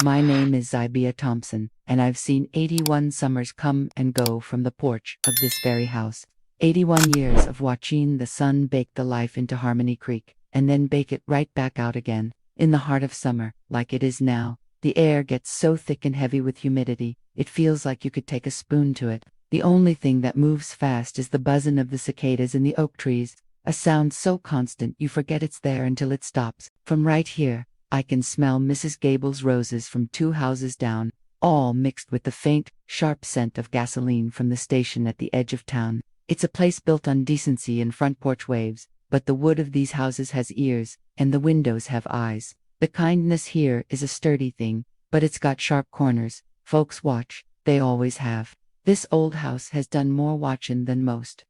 My name is Zybia Thompson, and I've seen 81 summers come and go from the porch of this very house. 81 years of watching the sun bake the life into Harmony Creek, and then bake it right back out again. In the heart of summer, like it is now, the air gets so thick and heavy with humidity, it feels like you could take a spoon to it. The only thing that moves fast is the buzzing of the cicadas in the oak trees, a sound so constant you forget it's there until it stops. From right here, I can smell Mrs. Gable's roses from 2 houses down, all mixed with the faint, sharp scent of gasoline from the station at the edge of town. It's a place built on decency and front porch waves, but the wood of these houses has ears, and the windows have eyes. The kindness here is a sturdy thing, but it's got sharp corners. Folks watch, they always have. This old house has done more watchin' than most.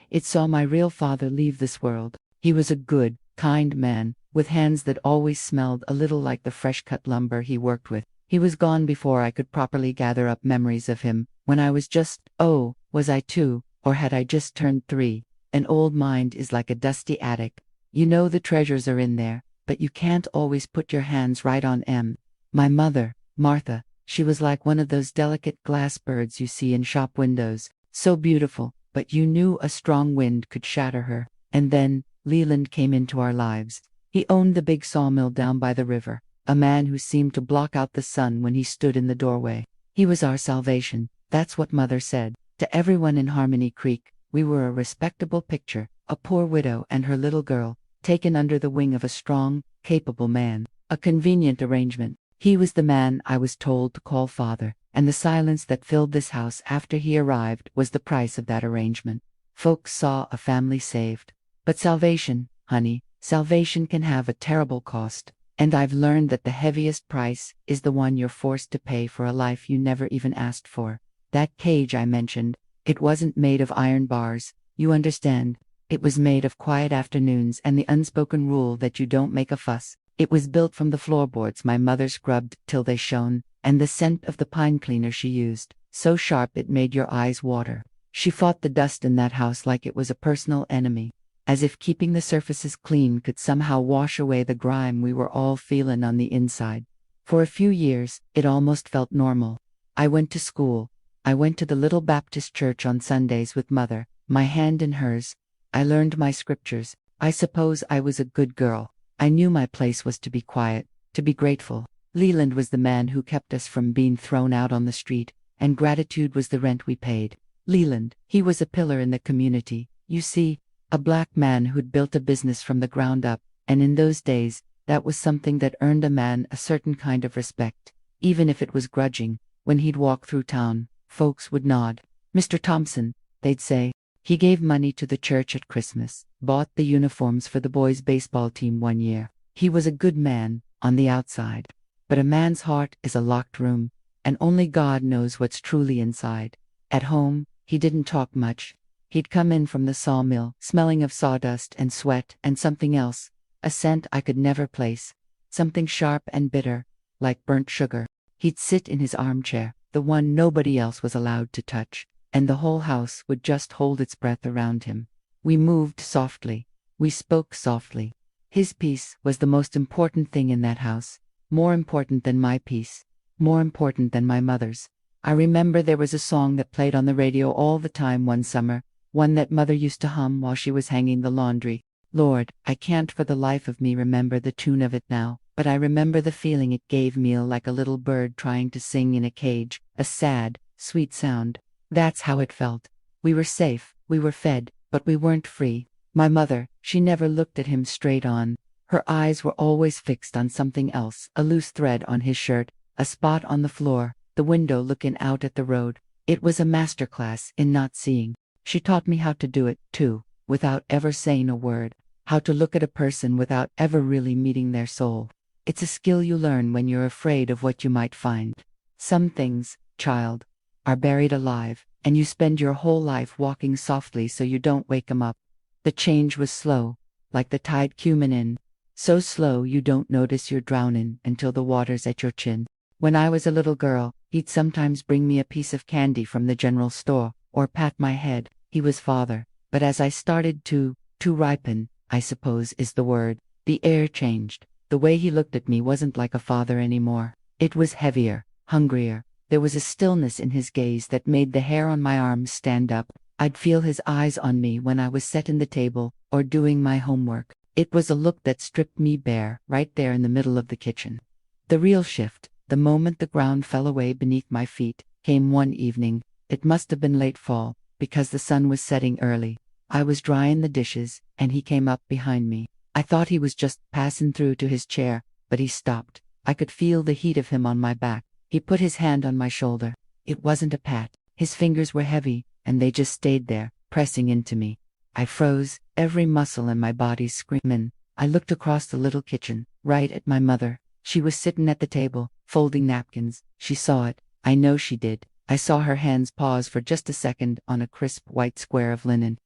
It saw my real father leave this world. He was a good, kind man, with hands that always smelled a little like the fresh-cut lumber he worked with. He was gone before I could properly gather up memories of him, when I was just, was I 2, or had I just turned 3? An old mind is like a dusty attic. You know the treasures are in there, but you can't always put your hands right on 'em. My mother, Martha, she was like one of those delicate glass birds you see in shop windows, so beautiful, but you knew a strong wind could shatter her. And then, Leland came into our lives. He owned the big sawmill down by the river, a man who seemed to block out the sun when he stood in the doorway. He was our salvation, that's what Mother said. To everyone in Harmony Creek, we were a respectable picture, a poor widow and her little girl, taken under the wing of a strong, capable man. A convenient arrangement. He was the man I was told to call father, and the silence that filled this house after he arrived was the price of that arrangement. Folks saw a family saved. But salvation, honey, salvation can have a terrible cost, and I've learned that the heaviest price is the one you're forced to pay for a life you never even asked for. That cage I mentioned, it wasn't made of iron bars, you understand. It was made of quiet afternoons and the unspoken rule that you don't make a fuss. It was built from the floorboards my mother scrubbed till they shone, and the scent of the pine cleaner she used, so sharp it made your eyes water. She fought the dust in that house like it was a personal enemy, as if keeping the surfaces clean could somehow wash away the grime we were all feelin' on the inside. For a few years, it almost felt normal. I went to school. I went to the little Baptist church on Sundays with Mother, my hand in hers. I learned my scriptures. I suppose I was a good girl. I knew my place was to be quiet, to be grateful. Leland was the man who kept us from being thrown out on the street, and gratitude was the rent we paid. Leland, he was a pillar in the community, you see, a black man who'd built a business from the ground up, and in those days, that was something that earned a man a certain kind of respect. Even if it was grudging, when he'd walk through town, folks would nod. "Mr. Thompson," they'd say. He gave money to the church at Christmas, bought the uniforms for the boys' baseball team one year. He was a good man, on the outside. But a man's heart is a locked room, and only God knows what's truly inside. At home, he didn't talk much. He'd come in from the sawmill, smelling of sawdust and sweat and something else, a scent I could never place, something sharp and bitter, like burnt sugar. He'd sit in his armchair, the one nobody else was allowed to touch, and the whole house would just hold its breath around him. We moved softly. We spoke softly. His peace was the most important thing in that house, more important than my peace, more important than my mother's. I remember there was a song that played on the radio all the time one summer, one that Mother used to hum while she was hanging the laundry. Lord, I can't for the life of me remember the tune of it now, but I remember the feeling it gave me, like a little bird trying to sing in a cage, a sad, sweet sound. That's how it felt. We were safe, we were fed, but we weren't free. My mother, she never looked at him straight on. Her eyes were always fixed on something else, a loose thread on his shirt, a spot on the floor, the window looking out at the road. It was a master class in not seeing. She taught me how to do it, too, without ever saying a word. How to look at a person without ever really meeting their soul. It's a skill you learn when you're afraid of what you might find. Some things, child, are buried alive, and you spend your whole life walking softly so you don't wake 'em up. The change was slow, like the tide cumin in. So slow you don't notice you're drowning until the water's at your chin. When I was a little girl, he'd sometimes bring me a piece of candy from the general store, or pat my head. He was father. But as I started to ripen, I suppose is the word, the air changed. The way he looked at me wasn't like a father anymore. It was heavier, hungrier. There was a stillness in his gaze that made the hair on my arms stand up. I'd feel his eyes on me when I was setting the table or doing my homework. It was a look that stripped me bare, right there in the middle of the kitchen. The real shift, the moment the ground fell away beneath my feet, came one evening. It must have been late fall, because the sun was setting early. I was drying the dishes, and he came up behind me. I thought he was just passing through to his chair, but he stopped. I could feel the heat of him on my back. He put his hand on my shoulder. It wasn't a pat. His fingers were heavy, and they just stayed there, pressing into me. I froze, every muscle in my body screaming. I looked across the little kitchen, right at my mother. She was sitting at the table, folding napkins. She saw it. I know she did. I saw her hands pause for just a second on a crisp white square of linen.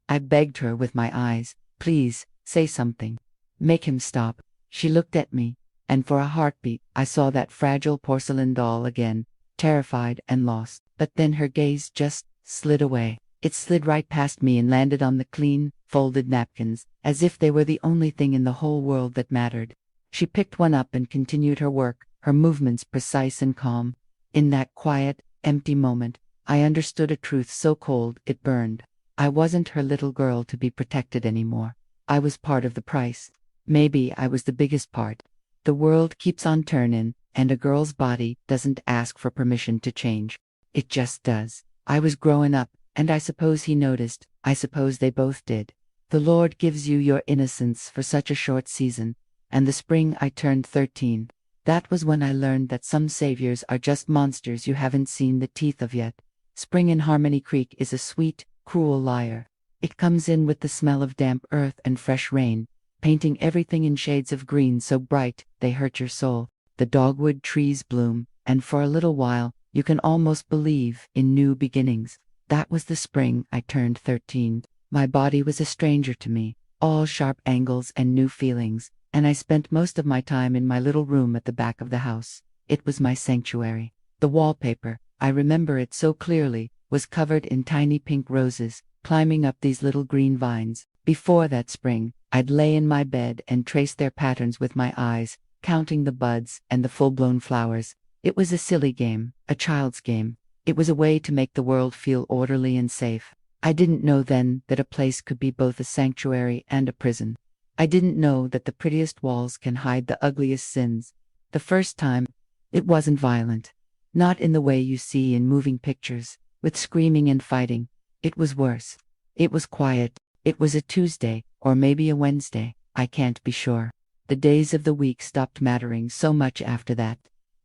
I begged her with my eyes, "Please, say something. Make him stop." She looked at me, and for a heartbeat I saw that fragile porcelain doll again, terrified and lost. But then her gaze just slid away. It slid right past me and landed on the clean, folded napkins, as if they were the only thing in the whole world that mattered. She picked one up and continued her work, her movements precise and calm. In that quiet, empty moment, I understood a truth so cold it burned. I wasn't her little girl to be protected anymore. I was part of the price. Maybe I was the biggest part. The world keeps on turning, and a girl's body doesn't ask for permission to change. It just does. I was growing up, and I suppose he noticed. I suppose they both did. The Lord gives you your innocence for such a short season. And the spring I turned 13. That was when I learned that some saviors are just monsters you haven't seen the teeth of yet. Spring in Harmony Creek is a sweet, cruel liar. It comes in with the smell of damp earth and fresh rain, painting everything in shades of green so bright they hurt your soul. The dogwood trees bloom, and for a little while, you can almost believe in new beginnings. That was the spring I turned 13. My body was a stranger to me, all sharp angles and new feelings, and I spent most of my time in my little room at the back of the house. It was my sanctuary. The wallpaper, I remember it so clearly, was covered in tiny pink roses, climbing up these little green vines. Before that spring, I'd lay in my bed and trace their patterns with my eyes, counting the buds and the full-blown flowers. It was a silly game, a child's game. It was a way to make the world feel orderly and safe. I didn't know then that a place could be both a sanctuary and a prison. I didn't know that the prettiest walls can hide the ugliest sins. The first time, it wasn't violent. Not in the way you see in moving pictures, with screaming and fighting. It was worse. It was quiet. It was a Tuesday, or maybe a Wednesday. I can't be sure. The days of the week stopped mattering so much after that.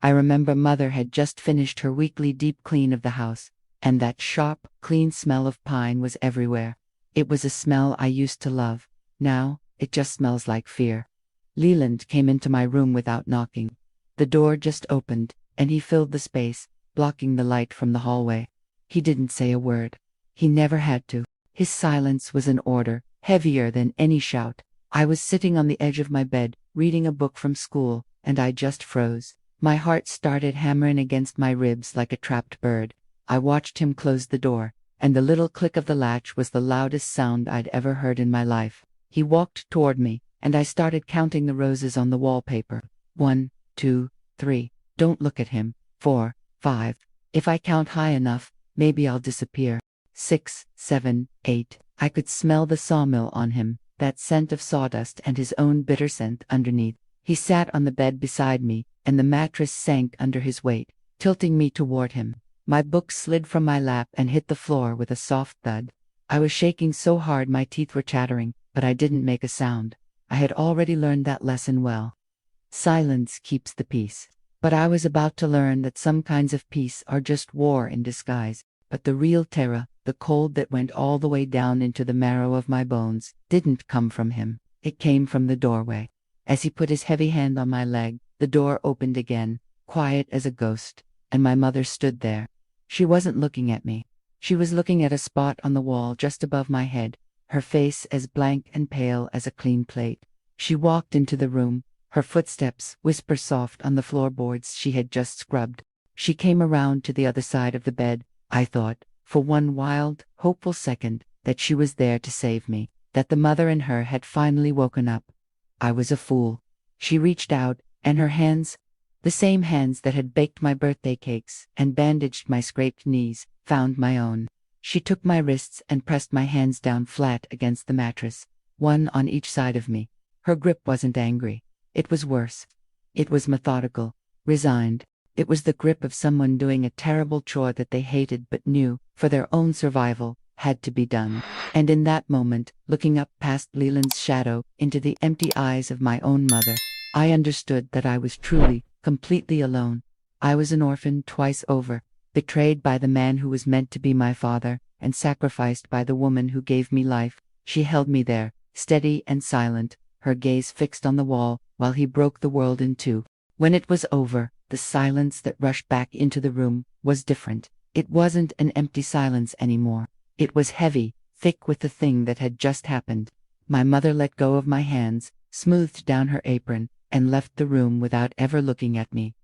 I remember Mother had just finished her weekly deep clean of the house, and that sharp, clean smell of pine was everywhere. It was a smell I used to love. Now, it just smells like fear. Leland came into my room without knocking. The door just opened, and he filled the space, blocking the light from the hallway. He didn't say a word. He never had to. His silence was an order, heavier than any shout. I was sitting on the edge of my bed, reading a book from school, and I just froze. My heart started hammering against my ribs like a trapped bird. I watched him close the door, and the little click of the latch was the loudest sound I'd ever heard in my life. He walked toward me, and I started counting the roses on the wallpaper. 1, 2, 3. Don't look at him. 4, 5. If I count high enough, maybe I'll disappear. 6, 7, 8. I could smell the sawmill on him, that scent of sawdust and his own bitter scent underneath. He sat on the bed beside me, and the mattress sank under his weight, tilting me toward him. My book slid from my lap and hit the floor with a soft thud. I was shaking so hard my teeth were chattering, but I didn't make a sound. I had already learned that lesson well. Silence keeps the peace. But I was about to learn that some kinds of peace are just war in disguise. But the real terror, the cold that went all the way down into the marrow of my bones, didn't come from him. It came from the doorway. As he put his heavy hand on my leg, the door opened again, quiet as a ghost, and my mother stood there. She wasn't looking at me. She was looking at a spot on the wall just above my head, her face as blank and pale as a clean plate. She walked into the room, her footsteps whisper soft on the floorboards she had just scrubbed. She came around to the other side of the bed. I thought, for one wild, hopeful second, that she was there to save me, that the mother in her had finally woken up. I was a fool. She reached out, and her hands The same hands that had baked my birthday cakes and bandaged my scraped knees found my own. She took my wrists and pressed my hands down flat against the mattress, one on each side of me. Her grip wasn't angry. It was worse. It was methodical, resigned. It was the grip of someone doing a terrible chore that they hated but knew, for their own survival, had to be done. And in that moment, looking up past Leland's shadow into the empty eyes of my own mother, I understood that I was truly, completely alone. I was an orphan twice over, betrayed by the man who was meant to be my father, and sacrificed by the woman who gave me life. She held me there, steady and silent, her gaze fixed on the wall, while he broke the world in two. When it was over, the silence that rushed back into the room was different. It wasn't an empty silence anymore. It was heavy, thick with the thing that had just happened. My mother let go of my hands, smoothed down her apron, and left the room without ever looking at me.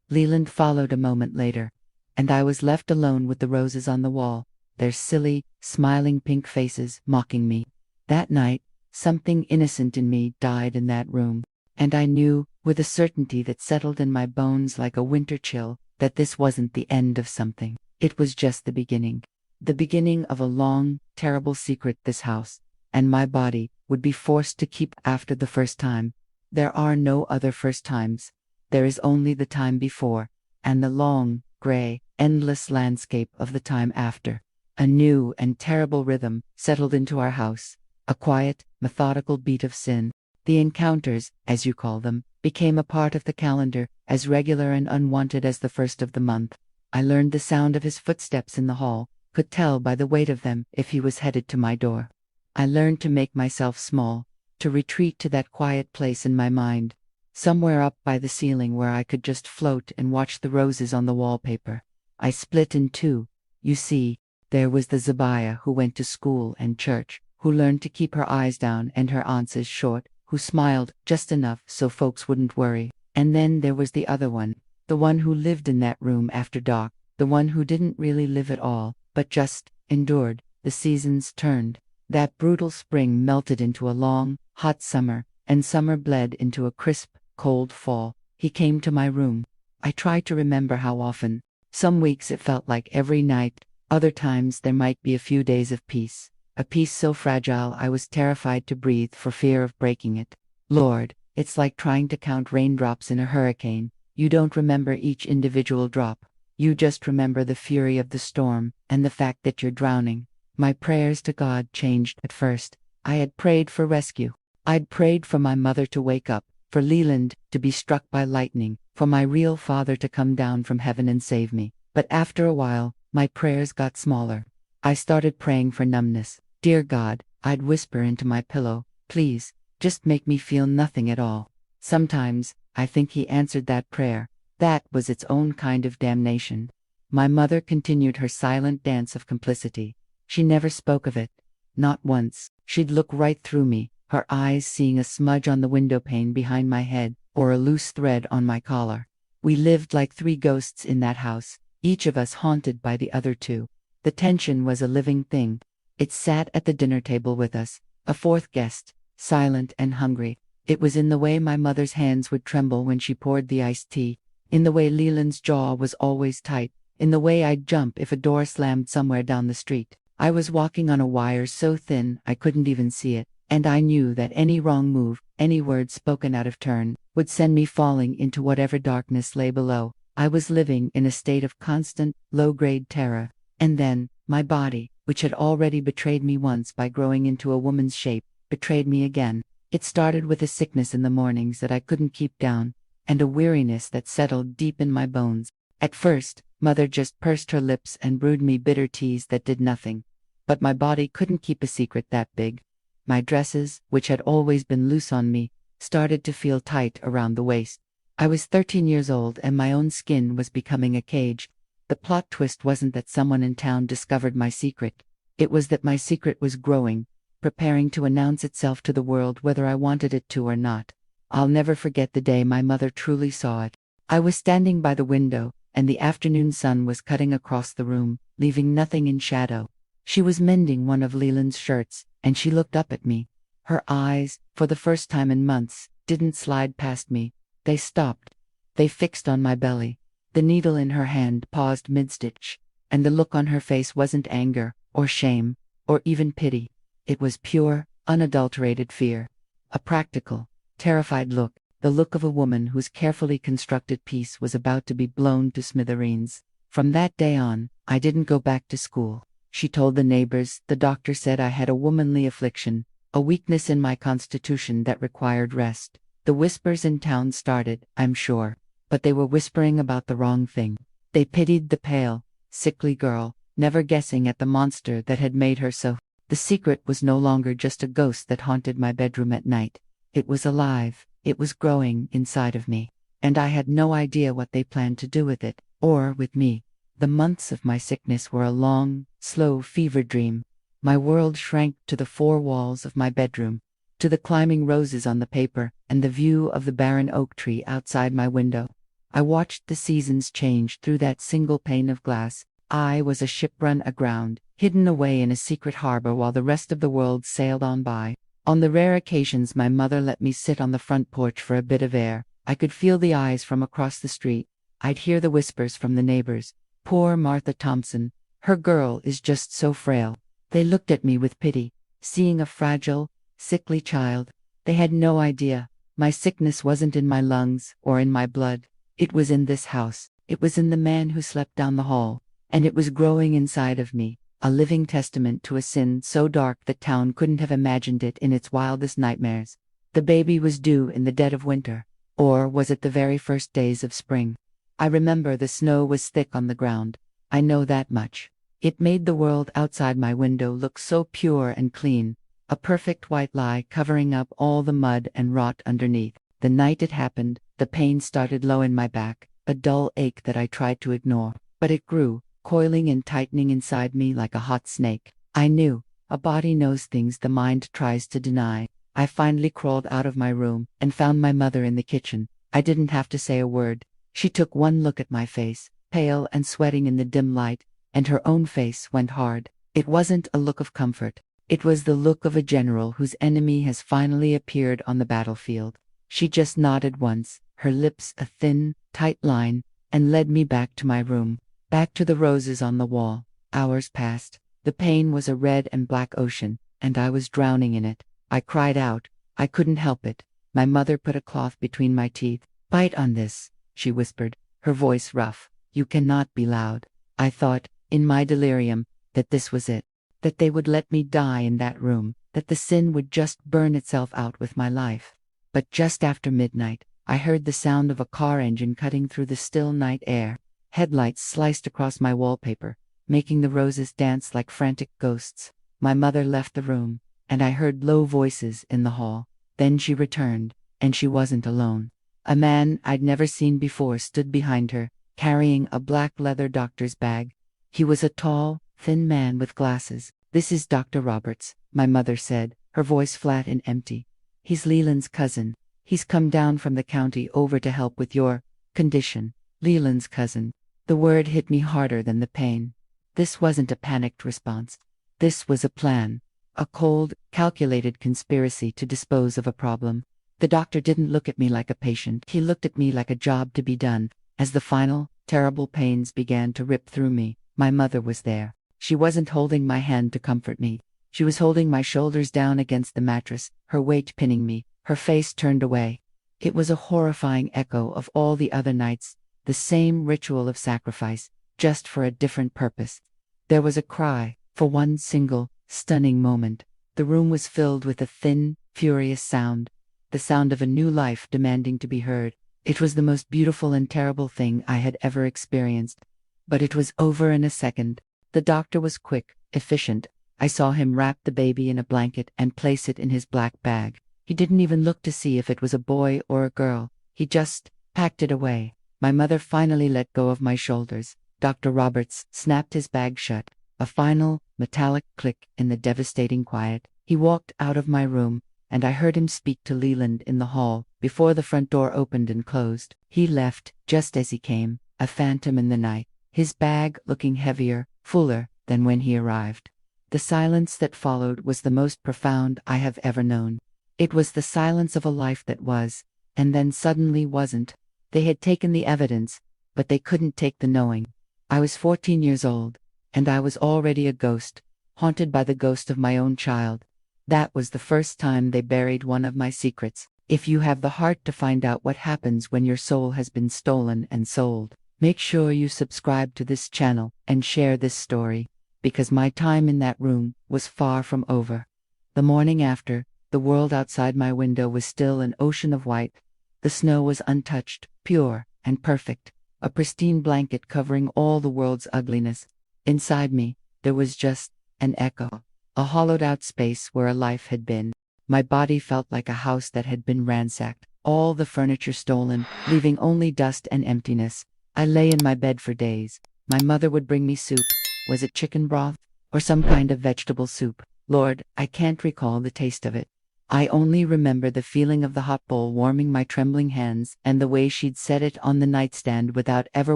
Leland followed a moment later, and I was left alone with the roses on the wall, their silly, smiling pink faces mocking me. That night, something innocent in me died in that room, and I knew, with a certainty that settled in my bones like a winter chill, that this wasn't the end of something. It was just the beginning. The beginning of a long, terrible secret this house, and my body, would be forced to keep after the first time. There are no other first times. There is only the time before, and the long, gray, endless landscape of the time after. A new and terrible rhythm settled into our house, a quiet, methodical beat of sin. The encounters, as you call them, became a part of the calendar, as regular and unwanted as the first of the month. I learned the sound of his footsteps in the hall, could tell by the weight of them if he was headed to my door. I learned to make myself small, to retreat to that quiet place in my mind, somewhere up by the ceiling where I could just float and watch the roses on the wallpaper. I split in two. You see, there was the Zabiah who went to school and church, who learned to keep her eyes down and her answers short, who smiled just enough so folks wouldn't worry. And then there was the other one, the one who lived in that room after dark, the one who didn't really live at all, but just endured. The seasons turned. That brutal spring melted into a long, hot summer, and summer bled into a crisp, cold fall. He came to my room. I tried to remember how often. Some weeks it felt like every night, other times there might be a few days of peace. A peace so fragile I was terrified to breathe for fear of breaking it. Lord, it's like trying to count raindrops in a hurricane. You don't remember each individual drop. You just remember the fury of the storm, and the fact that you're drowning. My prayers to God changed at first. I had prayed for rescue. I'd prayed for my mother to wake up, for Leland to be struck by lightning, for my real father to come down from heaven and save me. But after a while, my prayers got smaller. I started praying for numbness. Dear God, I'd whisper into my pillow, please, just make me feel nothing at all. Sometimes, I think he answered that prayer. That was its own kind of damnation. My mother continued her silent dance of complicity. She never spoke of it. Not once. She'd look right through me, her eyes seeing a smudge on the windowpane behind my head, or a loose thread on my collar. We lived like three ghosts in that house, each of us haunted by the other two. The tension was a living thing. It sat at the dinner table with us, a fourth guest, silent and hungry. It was in the way my mother's hands would tremble when she poured the iced tea, in the way Leland's jaw was always tight, in the way I'd jump if a door slammed somewhere down the street. I was walking on a wire so thin I couldn't even see it, and I knew that any wrong move, any word spoken out of turn, would send me falling into whatever darkness lay below. I was living in a state of constant, low-grade terror. And then, my body, which had already betrayed me once by growing into a woman's shape, betrayed me again. It started with a sickness in the mornings that I couldn't keep down, and a weariness that settled deep in my bones. At first, Mother just pursed her lips and brewed me bitter teas that did nothing. But my body couldn't keep a secret that big. My dresses, which had always been loose on me, started to feel tight around the waist. I was 13 years old and my own skin was becoming a cage. The plot twist wasn't that someone in town discovered my secret. It was that my secret was growing, preparing to announce itself to the world whether I wanted it to or not. I'll never forget the day my mother truly saw it. I was standing by the window, and the afternoon sun was cutting across the room, leaving nothing in shadow. She was mending one of Leland's shirts, and she looked up at me. Her eyes, for the first time in months, didn't slide past me. They stopped. They fixed on my belly. The needle in her hand paused mid-stitch, and the look on her face wasn't anger, or shame, or even pity. It was pure, unadulterated fear. A practical, terrified look, the look of a woman whose carefully constructed piece was about to be blown to smithereens. From that day on, I didn't go back to school. She told the neighbors. The doctor said I had a womanly affliction, a weakness in my constitution that required rest. The whispers in town started, I'm sure. But they were whispering about the wrong thing. They pitied the pale, sickly girl, never guessing at the monster that had made her so. The secret was no longer just a ghost that haunted my bedroom at night. It was alive, it was growing inside of me. And I had no idea what they planned to do with it, or with me. The months of my sickness were a long, slow fever dream. My world shrank to the four walls of my bedroom, to the climbing roses on the paper, and the view of the barren oak tree outside my window. I watched the seasons change through that single pane of glass. I was a ship run aground, hidden away in a secret harbor while the rest of the world sailed on by. On the rare occasions my mother let me sit on the front porch for a bit of air, I could feel the eyes from across the street. I'd hear the whispers from the neighbors. Poor Martha Thompson, her girl is just so frail. They looked at me with pity, seeing a fragile, sickly child. They had no idea. My sickness wasn't in my lungs or in my blood. It was in this house. It was in the man who slept down the hall. And it was growing inside of me, a living testament to a sin so dark that town couldn't have imagined it in its wildest nightmares. The baby was due in the dead of winter. Or was it the very first days of spring? I remember the snow was thick on the ground. I know that much. It made the world outside my window look so pure and clean, a perfect white lie covering up all the mud and rot underneath. The night it happened, the pain started low in my back, a dull ache that I tried to ignore. But it grew, coiling and tightening inside me like a hot snake. I knew, a body knows things the mind tries to deny. I finally crawled out of my room and found my mother in the kitchen. I didn't have to say a word. She took one look at my face, pale and sweating in the dim light, and her own face went hard. It wasn't a look of comfort. It was the look of a general whose enemy has finally appeared on the battlefield. She just nodded once, her lips a thin, tight line, and led me back to my room, back to the roses on the wall. Hours passed. The pain was a red and black ocean, and I was drowning in it. I cried out. I couldn't help it. My mother put a cloth between my teeth. "Bite on this," she whispered, her voice rough. "You cannot be loud." I thought, in my delirium, that this was it. That they would let me die in that room, that the sin would just burn itself out with my life. But just after midnight, I heard the sound of a car engine cutting through the still night air. Headlights sliced across my wallpaper, making the roses dance like frantic ghosts. My mother left the room, and I heard low voices in the hall. Then she returned, and she wasn't alone. A man I'd never seen before stood behind her, carrying a black leather doctor's bag. He was a tall, thin man with glasses. "This is Dr. Roberts," my mother said, her voice flat and empty. "He's Leland's cousin. He's come down from the county over to help with your condition." Leland's cousin. The word hit me harder than the pain. This wasn't a panicked response. This was a plan. A cold, calculated conspiracy to dispose of a problem. The doctor didn't look at me like a patient. He looked at me like a job to be done. As the final, terrible pains began to rip through me, my mother was there. She wasn't holding my hand to comfort me. She was holding my shoulders down against the mattress, her weight pinning me, her face turned away. It was a horrifying echo of all the other nights, the same ritual of sacrifice, just for a different purpose. There was a cry, for one single, stunning moment. The room was filled with a thin, furious sound, the sound of a new life demanding to be heard. It was the most beautiful and terrible thing I had ever experienced. But it was over in a second. The doctor was quick, efficient. I saw him wrap the baby in a blanket and place it in his black bag. He didn't even look to see if it was a boy or a girl. He just packed it away. My mother finally let go of my shoulders. Dr. Roberts snapped his bag shut. A final, metallic click in the devastating quiet. He walked out of my room, and I heard him speak to Leland in the hall before the front door opened and closed. He left, just as he came, a phantom in the night, his bag looking heavier, fuller than when he arrived. The silence that followed was the most profound I have ever known. It was the silence of a life that was, and then suddenly wasn't. They had taken the evidence, but they couldn't take the knowing. I was 14 years old, and I was already a ghost, haunted by the ghost of my own child. That was the first time they buried one of my secrets. If you have the heart to find out what happens when your soul has been stolen and sold, make sure you subscribe to this channel and share this story, because my time in that room was far from over. The morning after, the world outside my window was still an ocean of white. The snow was untouched, pure, and perfect, a pristine blanket covering all the world's ugliness. Inside me, there was just an echo, a hollowed-out space where a life had been. My body felt like a house that had been ransacked, all the furniture stolen, leaving only dust and emptiness. I lay in my bed for days. My mother would bring me soup. Was it chicken broth? Or some kind of vegetable soup? Lord, I can't recall the taste of it. I only remember the feeling of the hot bowl warming my trembling hands and the way she'd set it on the nightstand without ever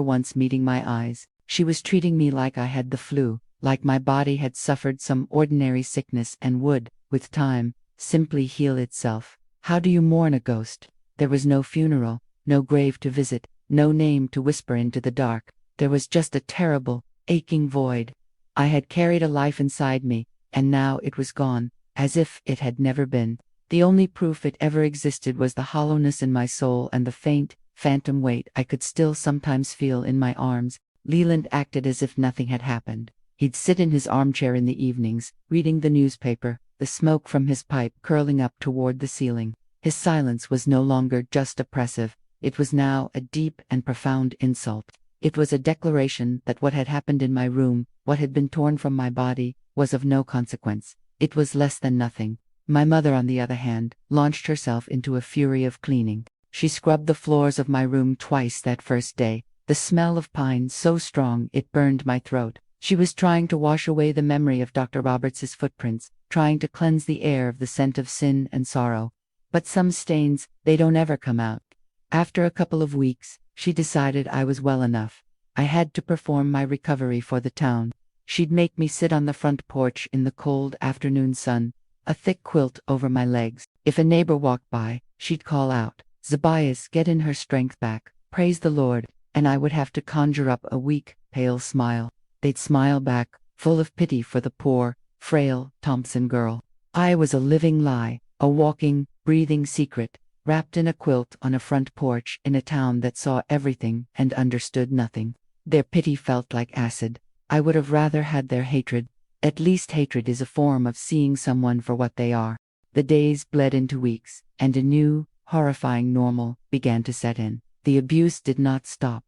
once meeting my eyes. She was treating me like I had the flu, like my body had suffered some ordinary sickness and would, with time, simply heal itself. How do you mourn a ghost? There was no funeral, no grave to visit, no name to whisper into the dark. There was just a terrible, aching void. I had carried a life inside me, and now it was gone, as if it had never been. The only proof it ever existed was the hollowness in my soul and the faint, phantom weight I could still sometimes feel in my arms. Leland acted as if nothing had happened. He'd sit in his armchair in the evenings, reading the newspaper, the smoke from his pipe curling up toward the ceiling. His silence was no longer just oppressive. It was now a deep and profound insult. It was a declaration that what had happened in my room, what had been torn from my body, was of no consequence. It was less than nothing. My mother, on the other hand, launched herself into a fury of cleaning. She scrubbed the floors of my room twice that first day, the smell of pine so strong it burned my throat. She was trying to wash away the memory of Dr. Roberts's footprints, trying to cleanse the air of the scent of sin and sorrow. But some stains, they don't ever come out. After a couple of weeks, she decided I was well enough. I had to perform my recovery for the town. She'd make me sit on the front porch in the cold afternoon sun, a thick quilt over my legs. If a neighbor walked by, she'd call out, "Zabias, get in her strength back, praise the Lord," and I would have to conjure up a weak, pale smile. They'd smile back, full of pity for the poor, frail Thompson girl. I was a living lie, a walking, breathing secret, wrapped in a quilt on a front porch in a town that saw everything and understood nothing. Their pity felt like acid. I would have rather had their hatred. At least hatred is a form of seeing someone for what they are. The days bled into weeks, and a new, horrifying normal began to set in. The abuse did not stop.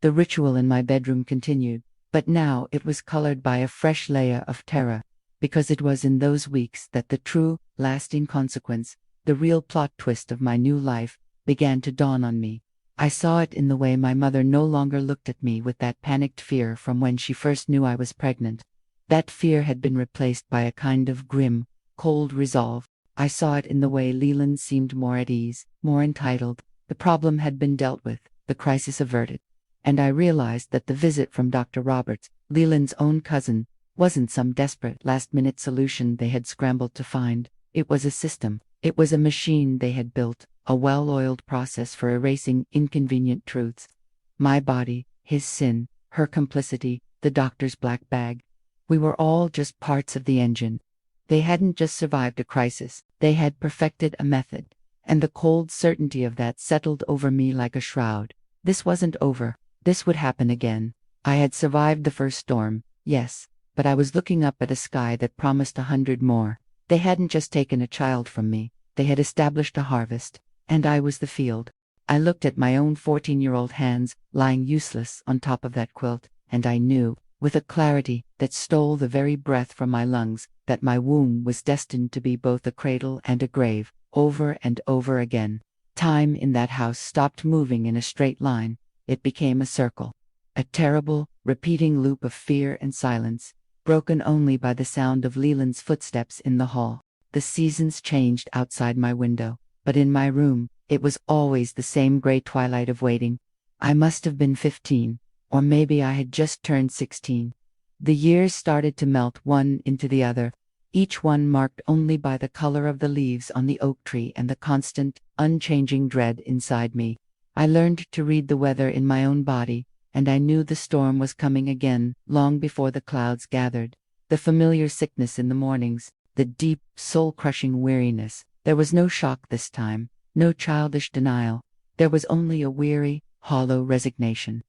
The ritual in my bedroom continued, but now it was colored by a fresh layer of terror, because it was in those weeks that the true, lasting consequence, the real plot twist of my new life, began to dawn on me. I saw it in the way my mother no longer looked at me with that panicked fear from when she first knew I was pregnant. That fear had been replaced by a kind of grim, cold resolve. I saw it in the way Leland seemed more at ease, more entitled. The problem had been dealt with, the crisis averted. And I realized that the visit from Dr. Roberts, Leland's own cousin, wasn't some desperate last-minute solution they had scrambled to find. It was a system. It was a machine they had built, a well-oiled process for erasing inconvenient truths. My body, his sin, her complicity, the doctor's black bag. We were all just parts of the engine. They hadn't just survived a crisis, they had perfected a method. And the cold certainty of that settled over me like a shroud. This wasn't over. This would happen again. I had survived the first storm, yes, but I was looking up at a sky that promised 100 more. They hadn't just taken a child from me, they had established a harvest, and I was the field. I looked at my own 14-year-old hands, lying useless on top of that quilt, and I knew, with a clarity that stole the very breath from my lungs, that my womb was destined to be both a cradle and a grave, over and over again. Time in that house stopped moving in a straight line. It became a circle, a terrible, repeating loop of fear and silence, broken only by the sound of Leland's footsteps in the hall. The seasons changed outside my window, but in my room, it was always the same gray twilight of waiting. I must have been 15, or maybe I had just turned 16. The years started to melt one into the other, each one marked only by the color of the leaves on the oak tree and the constant, unchanging dread inside me. I learned to read the weather in my own body, and I knew the storm was coming again long before the clouds gathered. The familiar sickness in the mornings, the deep, soul-crushing weariness. There was no shock this time, no childish denial. There was only a weary, hollow resignation.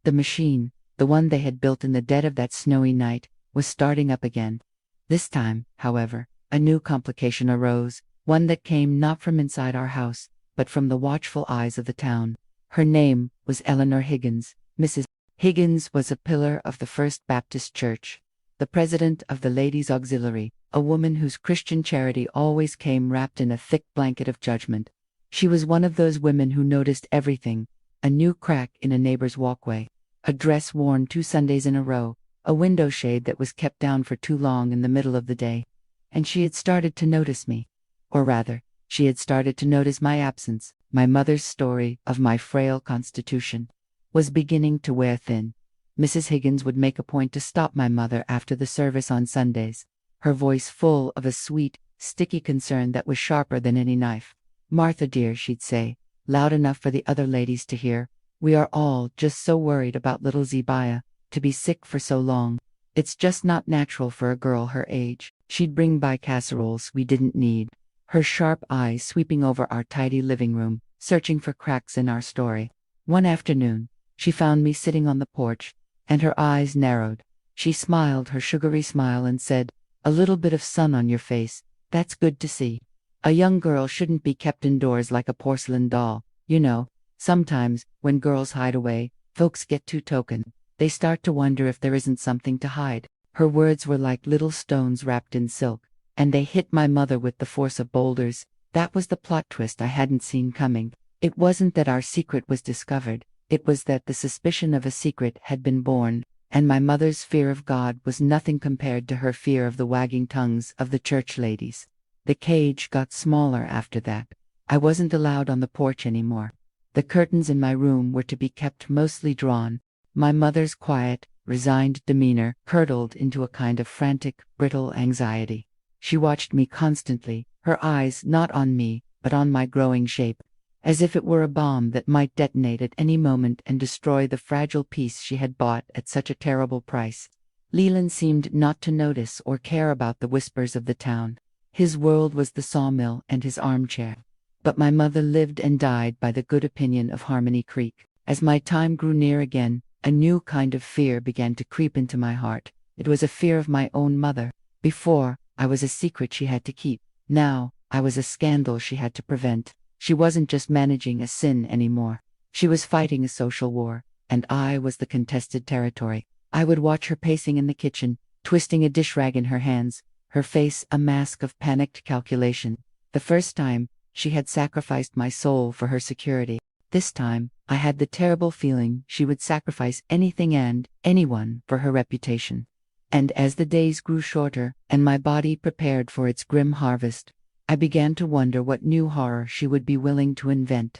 The machine, the one they had built in the dead of that snowy night, was starting up again. This time, however, a new complication arose, one that came not from inside our house, but from the watchful eyes of the town. Her name was Eleanor Higgins. Mrs. Higgins was a pillar of the First Baptist Church, the president of the Ladies' Auxiliary, a woman whose Christian charity always came wrapped in a thick blanket of judgment. She was one of those women who noticed everything: a new crack in a neighbor's walkway, a dress worn 2 Sundays in a row, a window shade that was kept down for too long in the middle of the day. And she had started to notice me. Or rather, she had started to notice my absence. My mother's story of my frail constitution was beginning to wear thin. Mrs. Higgins would make a point to stop my mother after the service on Sundays, her voice full of a sweet, sticky concern that was sharper than any knife. "Martha dear," she'd say, loud enough for the other ladies to hear, "we are all just so worried about little Zebiah, to be sick for so long. It's just not natural for a girl her age." She'd bring by casseroles we didn't need, her sharp eyes sweeping over our tidy living room, searching for cracks in our story. One afternoon, she found me sitting on the porch, and her eyes narrowed. She smiled her sugary smile and said, "A little bit of sun on your face, that's good to see. A young girl shouldn't be kept indoors like a porcelain doll. You know, sometimes, when girls hide away, folks get too token. They start to wonder if there isn't something to hide." Her words were like little stones wrapped in silk, and they hit my mother with the force of boulders. That was the plot twist I hadn't seen coming. It wasn't that our secret was discovered, it was that the suspicion of a secret had been born, and my mother's fear of God was nothing compared to her fear of the wagging tongues of the church ladies. The cage got smaller after that. I wasn't allowed on the porch anymore. The curtains in my room were to be kept mostly drawn. My mother's quiet, resigned demeanor curdled into a kind of frantic, brittle anxiety. She watched me constantly, her eyes not on me, but on my growing shape, as if it were a bomb that might detonate at any moment and destroy the fragile piece she had bought at such a terrible price. Leland seemed not to notice or care about the whispers of the town. His world was the sawmill and his armchair. But my mother lived and died by the good opinion of Harmony Creek. As my time grew near again, a new kind of fear began to creep into my heart. It was a fear of my own mother. Before, I was a secret she had to keep. Now, I was a scandal she had to prevent. She wasn't just managing a sin anymore. She was fighting a social war, and I was the contested territory. I would watch her pacing in the kitchen, twisting a dish rag in her hands, her face a mask of panicked calculation. The first time, she had sacrificed my soul for her security. This time, I had the terrible feeling she would sacrifice anything and anyone for her reputation. And as the days grew shorter, and my body prepared for its grim harvest, I began to wonder what new horror she would be willing to invent,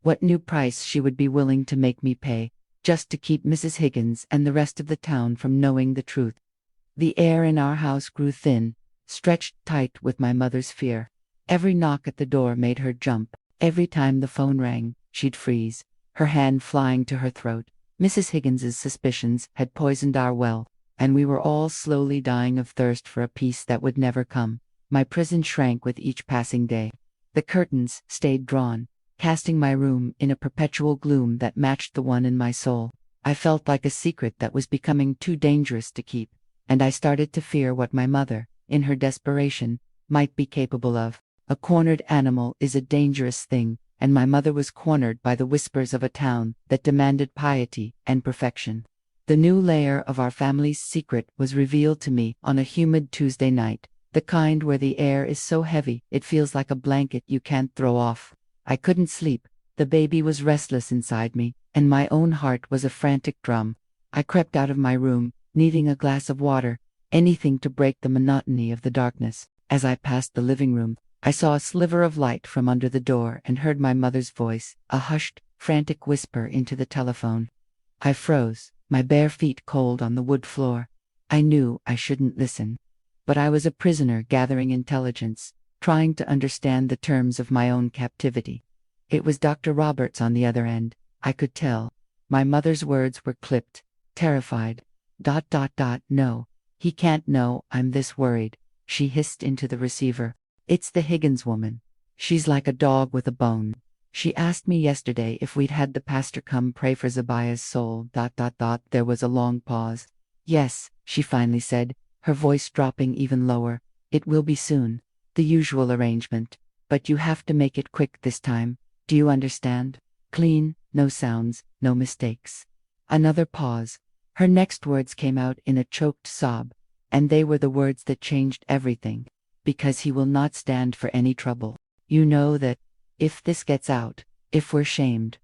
what new price she would be willing to make me pay, just to keep Mrs. Higgins and the rest of the town from knowing the truth. The air in our house grew thin, stretched tight with my mother's fear. Every knock at the door made her jump. Every time the phone rang, she'd freeze, her hand flying to her throat. Mrs. Higgins's suspicions had poisoned our well, and we were all slowly dying of thirst for a peace that would never come. My prison shrank with each passing day. The curtains stayed drawn, casting my room in a perpetual gloom that matched the one in my soul. I felt like a secret that was becoming too dangerous to keep, and I started to fear what my mother, in her desperation, might be capable of. A cornered animal is a dangerous thing, and my mother was cornered by the whispers of a town that demanded piety and perfection. The new layer of our family's secret was revealed to me on a humid Tuesday night, the kind where the air is so heavy it feels like a blanket you can't throw off. I couldn't sleep, the baby was restless inside me, and my own heart was a frantic drum. I crept out of my room, needing a glass of water, anything to break the monotony of the darkness. As I passed the living room, I saw a sliver of light from under the door and heard my mother's voice, a hushed, frantic whisper into the telephone. I froze, my bare feet cold on the wood floor. I knew I shouldn't listen. But I was a prisoner gathering intelligence, trying to understand the terms of my own captivity. It was Dr. Roberts on the other end. I could tell. My mother's words were clipped. Terrified. No. He can't know I'm this worried, she hissed into the receiver. It's the Higgins woman. She's like a dog with a bone. She asked me yesterday if we'd had the pastor come pray for Zabiah's soul. There was a long pause. Yes, she finally said, her voice dropping even lower. It will be soon. The usual arrangement. But you have to make it quick this time. Do you understand? Clean, no sounds, no mistakes. Another pause. Her next words came out in a choked sob, and they were the words that changed everything. Because he will not stand for any trouble. You know that, if this gets out, if we're shamed,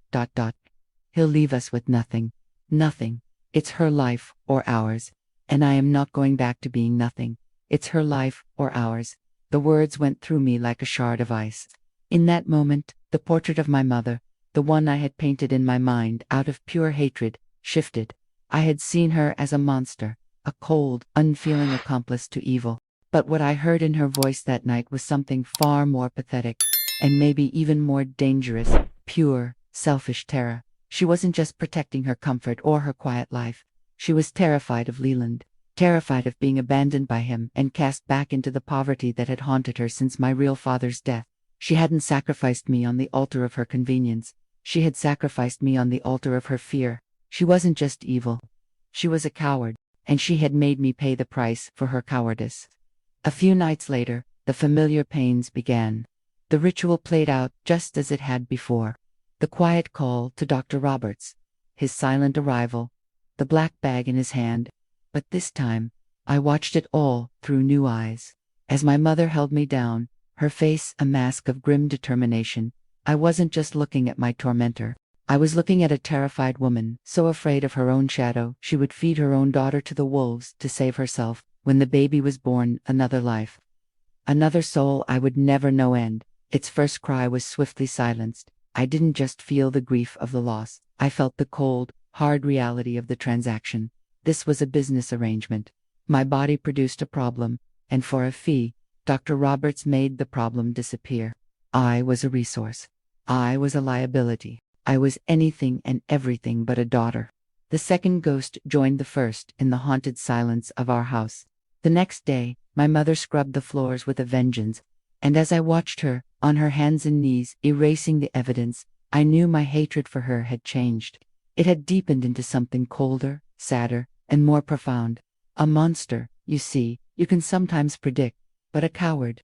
he'll leave us with nothing. Nothing. It's her life, or ours. And I am not going back to being nothing. It's her life, or ours. The words went through me like a shard of ice. In that moment, the portrait of my mother, the one I had painted in my mind out of pure hatred, shifted. I had seen her as a monster, a cold, unfeeling accomplice to evil. But what I heard in her voice that night was something far more pathetic, and maybe even more dangerous, pure, selfish terror. She wasn't just protecting her comfort or her quiet life. She was terrified of Leland, terrified of being abandoned by him and cast back into the poverty that had haunted her since my real father's death. She hadn't sacrificed me on the altar of her convenience. She had sacrificed me on the altar of her fear. She wasn't just evil. She was a coward, and she had made me pay the price for her cowardice. A few nights later, the familiar pains began. The ritual played out just as it had before. The quiet call to Dr. Roberts, his silent arrival, the black bag in his hand. But this time, I watched it all through new eyes. As my mother held me down, her face a mask of grim determination, I wasn't just looking at my tormentor. I was looking at a terrified woman, so afraid of her own shadow, she would feed her own daughter to the wolves to save herself. When the baby was born, another life. Another soul I would never know end. Its first cry was swiftly silenced. I didn't just feel the grief of the loss. I felt the cold, hard reality of the transaction. This was a business arrangement. My body produced a problem, and for a fee, Dr. Roberts made the problem disappear. I was a resource. I was a liability. I was anything and everything but a daughter. The second ghost joined the first in the haunted silence of our house. The next day, my mother scrubbed the floors with a vengeance, and as I watched her, on her hands and knees, erasing the evidence, I knew my hatred for her had changed. It had deepened into something colder, sadder, and more profound. A monster, you see, you can sometimes predict, but a coward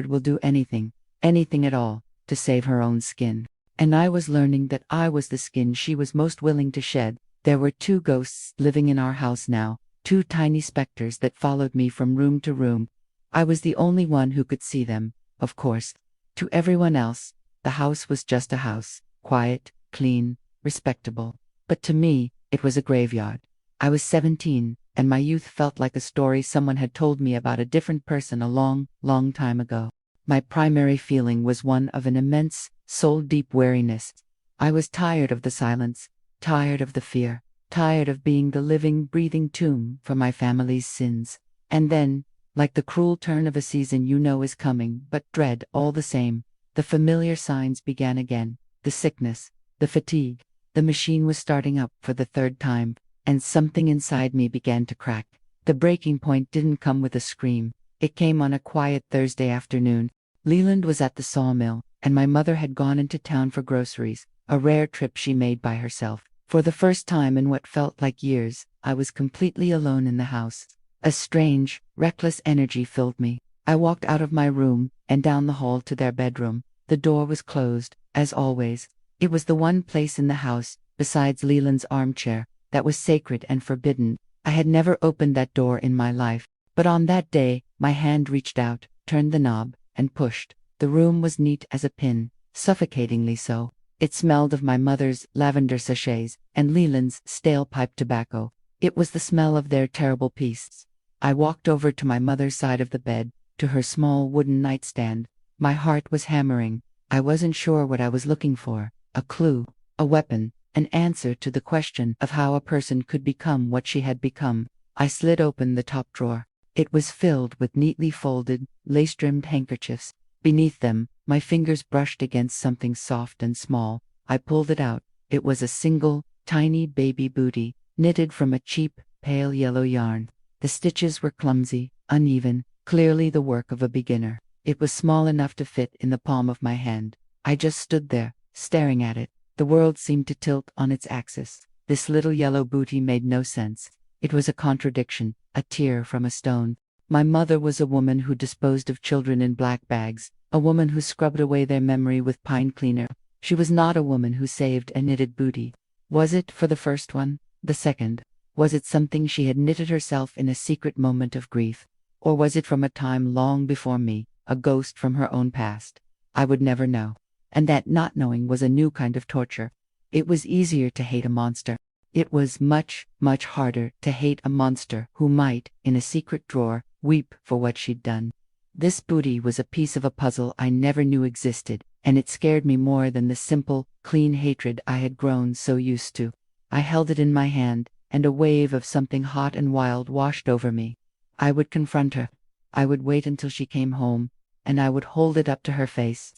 will do anything, anything at all, to save her own skin. And I was learning that I was the skin she was most willing to shed. There were two ghosts living in our house now, two tiny specters that followed me from room to room. I was the only one who could see them, of course. To everyone else, the house was just a house, quiet, clean, respectable. But to me, it was a graveyard. I was 17, and my youth felt like a story someone had told me about a different person a long, long time ago. My primary feeling was one of an immense, soul-deep weariness. I was tired of the silence, tired of the fear, tired of being the living, breathing tomb for my family's sins. And then, like the cruel turn of a season you know is coming, but dread all the same, the familiar signs began again. The sickness, the fatigue. The machine was starting up for the third time, and something inside me began to crack. The breaking point didn't come with a scream. It came on a quiet Thursday afternoon. Leland was at the sawmill, and my mother had gone into town for groceries, a rare trip she made by herself. For the first time in what felt like years, I was completely alone in the house. A strange, reckless energy filled me. I walked out of my room and down the hall to their bedroom. The door was closed, as always. It was the one place in the house, besides Leland's armchair, that was sacred and forbidden. I had never opened that door in my life, but on that day, my hand reached out, turned the knob, and pushed. The room was neat as a pin, suffocatingly so. It smelled of my mother's lavender sachets and Leland's stale pipe tobacco. It was the smell of their terrible peace. I walked over to my mother's side of the bed, to her small wooden nightstand. My heart was hammering. I wasn't sure what I was looking for. A clue, a weapon, an answer to the question of how a person could become what she had become. I slid open the top drawer. It was filled with neatly folded, lace-trimmed handkerchiefs. Beneath them, My fingers brushed against something soft and small. I pulled it out. It was a single, tiny baby booty, knitted from a cheap, pale yellow yarn. The stitches were clumsy, uneven, clearly the work of a beginner. It was small enough to fit in the palm of my hand. I just stood there, staring at it. The world seemed to tilt on its axis. This little yellow booty made no sense. It was a contradiction, a tear from a stone. My mother was a woman who disposed of children in black bags, a woman who scrubbed away their memory with pine cleaner. She was not a woman who saved a knitted booty. Was it for the first one? The second? Was it something she had knitted herself in a secret moment of grief? Or was it from a time long before me, a ghost from her own past? I would never know. And that not knowing was a new kind of torture. It was easier to hate a monster. It was much, much harder to hate a monster who might, in a secret drawer, weep for what she'd done. This booty was a piece of a puzzle I never knew existed, and it scared me more than the simple, clean hatred I had grown so used to. I held it in my hand, and a wave of something hot and wild washed over me. I would confront her. I would wait until she came home, and I would hold it up to her face.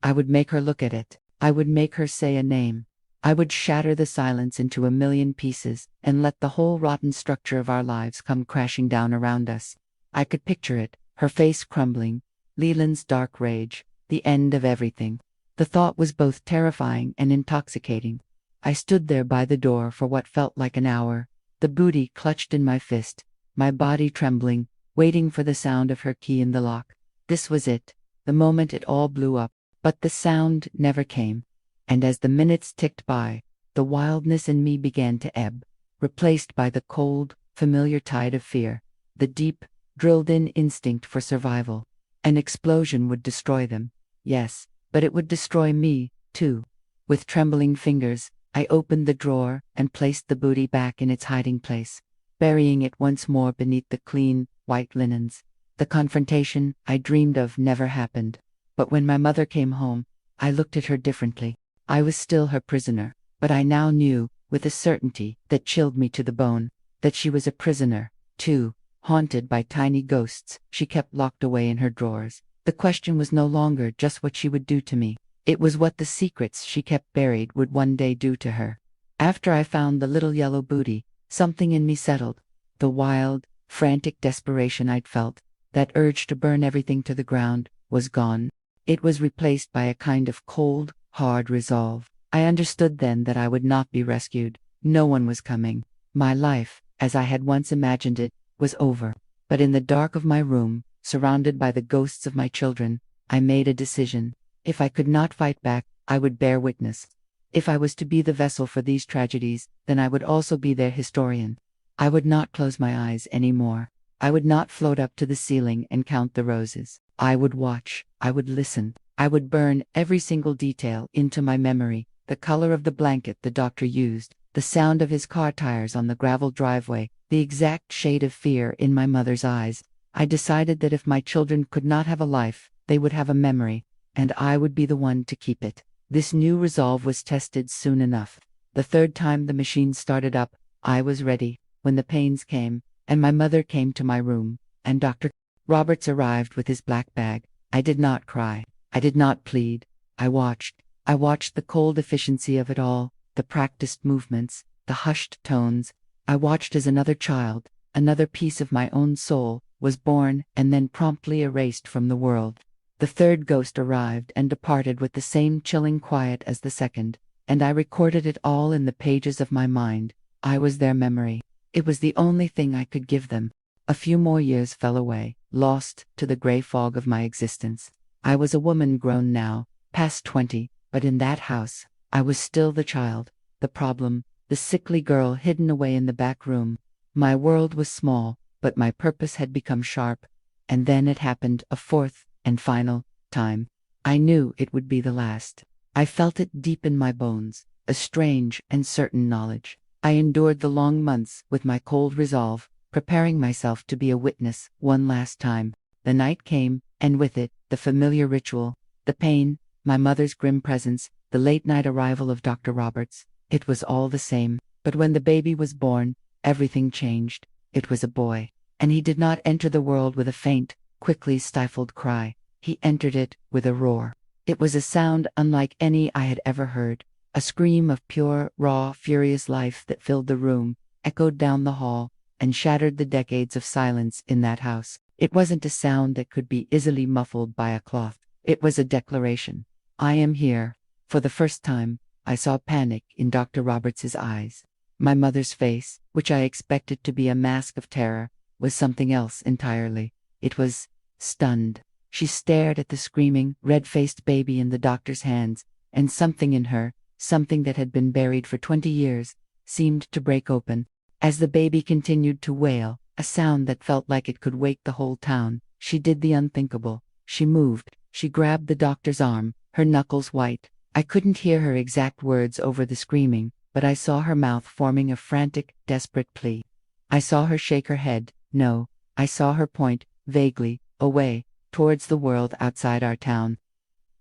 I would make her look at it. I would make her say a name. I would shatter the silence into a million pieces, and let the whole rotten structure of our lives come crashing down around us. I could picture it, her face crumbling, Leland's dark rage, the end of everything. The thought was both terrifying and intoxicating. I stood there by the door for what felt like an hour, the booty clutched in my fist, my body trembling, waiting for the sound of her key in the lock. This was it, the moment it all blew up. But the sound never came, and as the minutes ticked by, the wildness in me began to ebb, replaced by the cold, familiar tide of fear, the deep, drilled-in instinct for survival. An explosion would destroy them, yes, but it would destroy me, too. With trembling fingers, I opened the drawer and placed the booty back in its hiding place, burying it once more beneath the clean, white linens. The confrontation I dreamed of never happened. But when my mother came home, I looked at her differently. I was still her prisoner, but I now knew, with a certainty that chilled me to the bone, that she was a prisoner, too, haunted by tiny ghosts she kept locked away in her drawers. The question was no longer just what she would do to me. It was what the secrets she kept buried would one day do to her. After I found the little yellow booty, something in me settled. The wild, frantic desperation I'd felt, that urge to burn everything to the ground, was gone. It was replaced by a kind of cold, hard resolve. I understood then that I would not be rescued. No one was coming. My life, as I had once imagined it, was over. But in the dark of my room, surrounded by the ghosts of my children, I made a decision. If I could not fight back, I would bear witness. If I was to be the vessel for these tragedies, then I would also be their historian. I would not close my eyes any more. I would not float up to the ceiling and count the roses. I would watch. I would listen. I would burn every single detail into my memory, the color of the blanket the doctor used, the sound of his car tires on the gravel driveway, the exact shade of fear in my mother's eyes. I decided that if my children could not have a life, they would have a memory, and I would be the one to keep it. This new resolve was tested soon enough. The third time the machine started up, I was ready. When the pains came, and my mother came to my room, and Dr. Roberts arrived with his black bag, I did not cry. I did not plead. I watched. I watched the cold efficiency of it all, the practiced movements, the hushed tones. I watched as another child, another piece of my own soul, was born and then promptly erased from the world. The third ghost arrived and departed with the same chilling quiet as the second, and I recorded it all in the pages of my mind. I was their memory. It was the only thing I could give them. A few more years fell away, lost to the gray fog of my existence. I was a woman grown now, past 20, but in that house, I was still the child, the problem, the sickly girl hidden away in the back room. My world was small, but my purpose had become sharp. And then it happened a fourth and final time. I knew it would be the last. I felt it deep in my bones, a strange and certain knowledge. I endured the long months with my cold resolve, preparing myself to be a witness one last time. The night came, and with it, the familiar ritual, the pain, my mother's grim presence, the late-night arrival of Dr. Roberts. It was all the same. But when the baby was born, everything changed. It was a boy, and he did not enter the world with a faint, quickly stifled cry. He entered it with a roar. It was a sound unlike any I had ever heard, a scream of pure, raw, furious life that filled the room, echoed down the hall, and shattered the decades of silence in that house. It wasn't a sound that could be easily muffled by a cloth. It was a declaration. I am here. For the first time, I saw panic in Dr. Roberts's eyes. My mother's face, which I expected to be a mask of terror, was something else entirely. It was stunned. She stared at the screaming, red-faced baby in the doctor's hands, and something in her, something that had been buried for 20 years, seemed to break open. As the baby continued to wail, a sound that felt like it could wake the whole town, she did the unthinkable. She moved. She grabbed the doctor's arm, her knuckles white. I couldn't hear her exact words over the screaming, but I saw her mouth forming a frantic, desperate plea. I saw her shake her head. No. I saw her point, vaguely, away, towards the world outside our town.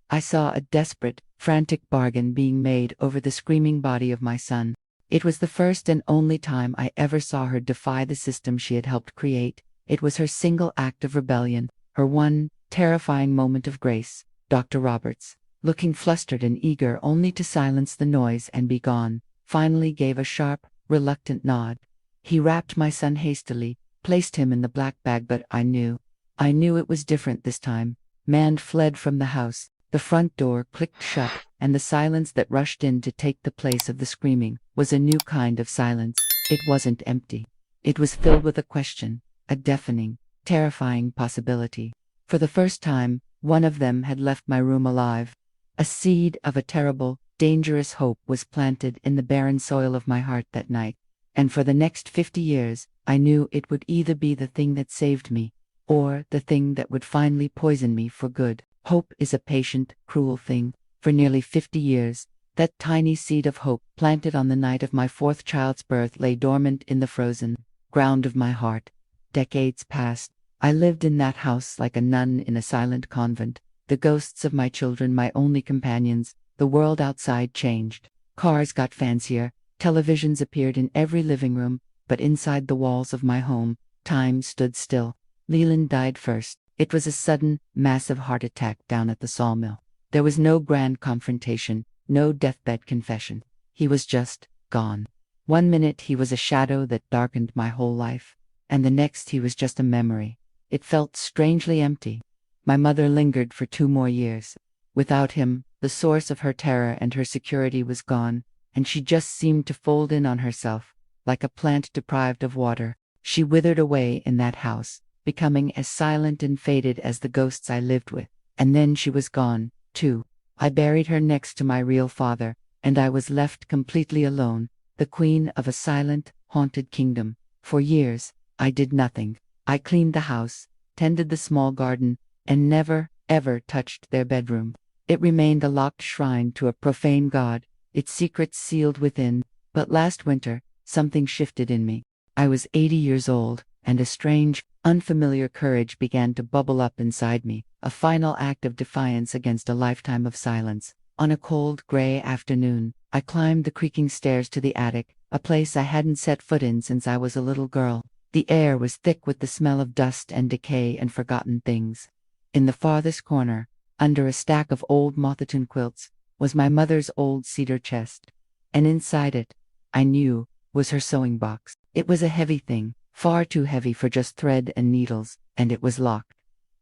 I saw a desperate, frantic bargain being made over the screaming body of my son. It was the first and only time I ever saw her defy the system she had helped create. It was her single act of rebellion, her one terrifying moment of grace. Dr. Roberts, looking flustered and eager only to silence the noise and be gone, finally gave a sharp, reluctant nod. He wrapped my son hastily, placed him in the black bag, but I knew it was different this time. Man fled from the house. The front door clicked shut, and the silence that rushed in to take the place of the screaming was a new kind of silence. It wasn't empty. It was filled with a question, a deafening, terrifying possibility. For the first time, one of them had left my room alive. A seed of a terrible, dangerous hope was planted in the barren soil of my heart that night. And for the next 50 years, I knew it would either be the thing that saved me, or the thing that would finally poison me for good. Hope is a patient, cruel thing. For nearly 50 years, that tiny seed of hope planted on the night of my 4th child's birth lay dormant in the frozen ground of my heart. Decades passed. I lived in that house like a nun in a silent convent. The ghosts of my children my only companions. The world outside changed. Cars got fancier. Televisions appeared in every living room. But inside the walls of my home, time stood still. Leland died first. It was a sudden, massive heart attack down at the sawmill. There was no grand confrontation, no deathbed confession. He was just gone. One minute he was a shadow that darkened my whole life, and the next he was just a memory. It felt strangely empty. My mother lingered for 2 more years. Without him, the source of her terror and her security was gone, and she just seemed to fold in on herself, like a plant deprived of water. She withered away in that house, becoming as silent and faded as the ghosts I lived with. And then she was gone, too. I buried her next to my real father, and I was left completely alone, the queen of a silent, haunted kingdom. For years, I did nothing. I cleaned the house, tended the small garden, and never, ever touched their bedroom. It remained a locked shrine to a profane god, its secrets sealed within. But last winter, something shifted in me. I was 80 years old, and a strange, unfamiliar courage began to bubble up inside me, a final act of defiance against a lifetime of silence. On a cold, gray afternoon, I climbed the creaking stairs to the attic, a place I hadn't set foot in since I was a little girl. The air was thick with the smell of dust and decay and forgotten things. In the farthest corner, under a stack of old Motherton quilts, was my mother's old cedar chest. And inside it, I knew, was her sewing box. It was a heavy thing, far too heavy for just thread and needles, and it was locked.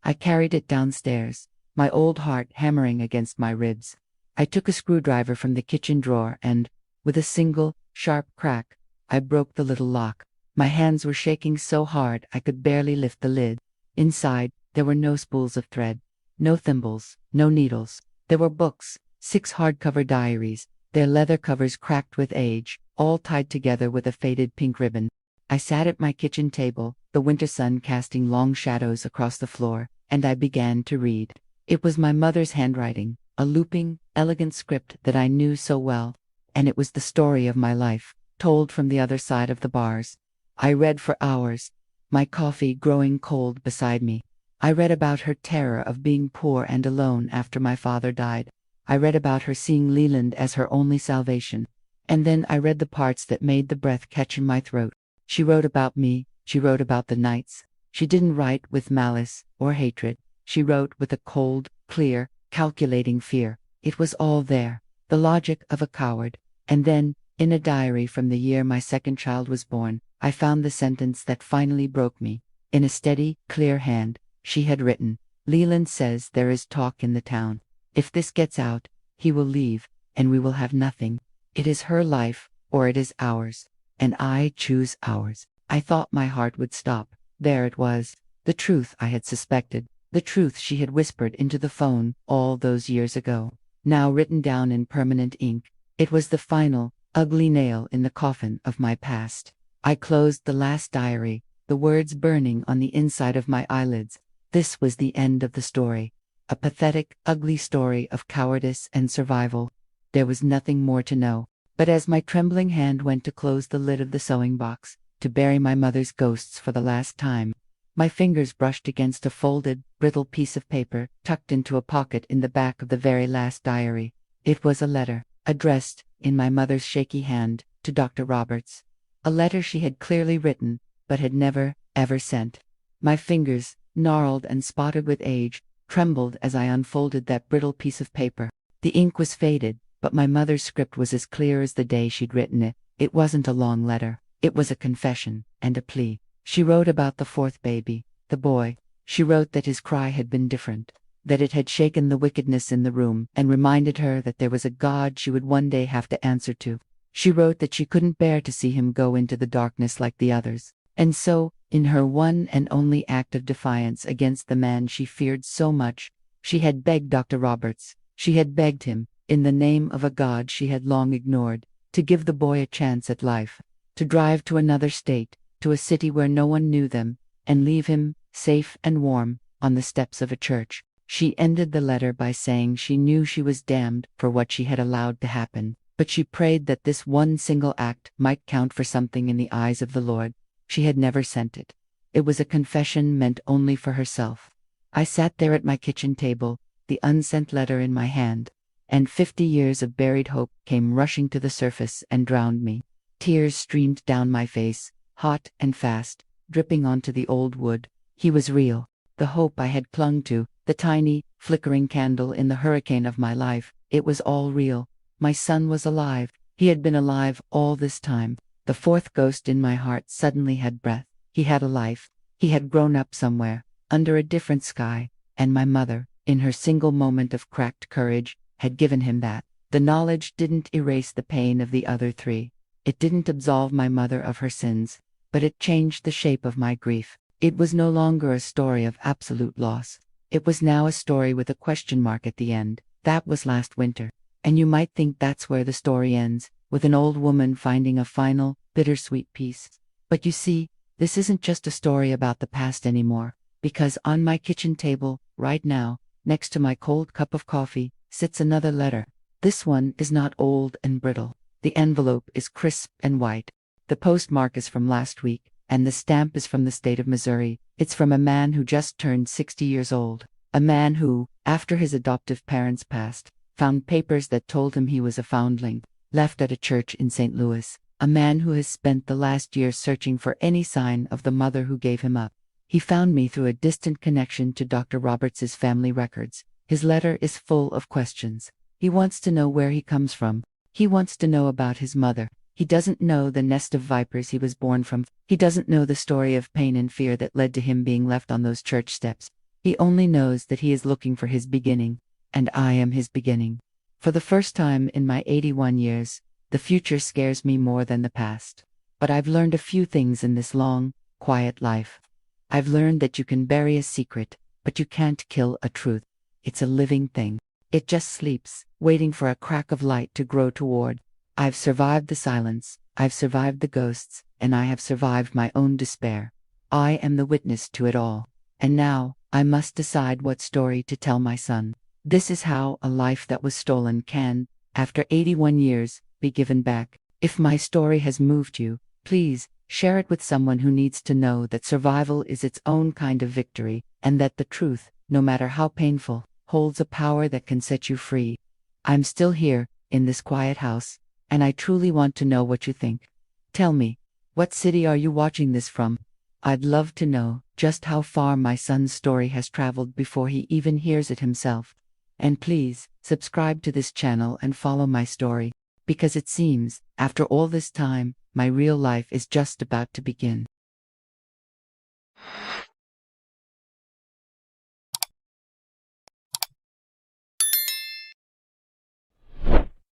I carried it downstairs, my old heart hammering against my ribs. I took a screwdriver from the kitchen drawer and, with a single, sharp crack, I broke the little lock. My hands were shaking so hard I could barely lift the lid. Inside, there were no spools of thread, no thimbles, no needles. There were books, 6 hardcover diaries, their leather covers cracked with age, all tied together with a faded pink ribbon. I sat at my kitchen table, the winter sun casting long shadows across the floor, and I began to read. It was my mother's handwriting, a looping, elegant script that I knew so well, and it was the story of my life, told from the other side of the bars. I read for hours, my coffee growing cold beside me. I read about her terror of being poor and alone after my father died. I read about her seeing Leland as her only salvation. And then I read the parts that made the breath catch in my throat. She wrote about me, she wrote about the nights. She didn't write with malice or hatred. She wrote with a cold, clear, calculating fear. It was all there, the logic of a coward. And then, in a diary from the year my second child was born, I found the sentence that finally broke me. In a steady, clear hand, she had written, "Leland says there is talk in the town. If this gets out, he will leave, and we will have nothing. It is her life, or it is ours. And I choose ours." I thought my heart would stop. There it was, the truth I had suspected, the truth she had whispered into the phone all those years ago, now written down in permanent ink. It was the final, ugly nail in the coffin of my past. I closed the last diary, the words burning on the inside of my eyelids. This was the end of the story. A pathetic, ugly story of cowardice and survival. There was nothing more to know. But as my trembling hand went to close the lid of the sewing box, to bury my mother's ghosts for the last time, my fingers brushed against a folded, brittle piece of paper tucked into a pocket in the back of the very last diary. It was a letter, addressed, in my mother's shaky hand, to Dr. Roberts. A letter she had clearly written, but had never, ever sent. My fingers, gnarled and spotted with age, trembled as I unfolded that brittle piece of paper. The ink was faded, but my mother's script was as clear as the day she'd written it. It wasn't a long letter. It was a confession and a plea. She wrote about the fourth baby, the boy. She wrote that his cry had been different, that it had shaken the wickedness in the room and reminded her that there was a God she would one day have to answer to. She wrote that she couldn't bear to see him go into the darkness like the others. And so, in her one and only act of defiance against the man she feared so much, she had begged Dr. Roberts, she had begged him, in the name of a God she had long ignored, to give the boy a chance at life, to drive to another state, to a city where no one knew them, and leave him, safe and warm, on the steps of a church. She ended the letter by saying she knew she was damned for what she had allowed to happen, but she prayed that this one single act might count for something in the eyes of the Lord. She had never sent it. It was a confession meant only for herself. I sat there at my kitchen table, the unsent letter in my hand, and 50 years of buried hope came rushing to the surface and drowned me. Tears streamed down my face, hot and fast, dripping onto the old wood. He was real. The hope I had clung to, the tiny, flickering candle in the hurricane of my life, it was all real. My son was alive. He had been alive all this time. The fourth ghost in my heart suddenly had breath. He had a life. He had grown up somewhere, under a different sky, and my mother, in her single moment of cracked courage, had given him that. The knowledge didn't erase the pain of the other three. It didn't absolve my mother of her sins, but it changed the shape of my grief. It was no longer a story of absolute loss. It was now a story with a question mark at the end. That was last winter. And you might think that's where the story ends, with an old woman finding a final, bittersweet peace. But you see, this isn't just a story about the past anymore, because on my kitchen table, right now, next to my cold cup of coffee, sits another letter. This one is not old and brittle. The envelope is crisp and white. The postmark is from last week, and the stamp is from the state of Missouri. It's from a man who just turned 60 years old. A man who, after his adoptive parents passed, found papers that told him he was a foundling, left at a church in St. Louis. A man who has spent the last year searching for any sign of the mother who gave him up. He found me through a distant connection to Dr. Roberts's family records. His letter is full of questions. He wants to know where he comes from. He wants to know about his mother. He doesn't know the nest of vipers he was born from. He doesn't know the story of pain and fear that led to him being left on those church steps. He only knows that he is looking for his beginning, and I am his beginning. For the first time in my 81 years, the future scares me more than the past. But I've learned a few things in this long, quiet life. I've learned that you can bury a secret, but you can't kill a truth. It's a living thing. It just sleeps, waiting for a crack of light to grow toward. I've survived the silence, I've survived the ghosts, and I have survived my own despair. I am the witness to it all. And now, I must decide what story to tell my son. This is how a life that was stolen can, after 81 years, be given back. If my story has moved you, please, share it with someone who needs to know that survival is its own kind of victory, and that the truth, no matter how painful, holds a power that can set you free. I'm still here, in this quiet house, and I truly want to know what you think. Tell me, what city are you watching this from? I'd love to know just how far my son's story has traveled before he even hears it himself. And please, subscribe to this channel and follow my story, because it seems, after all this time, my real life is just about to begin.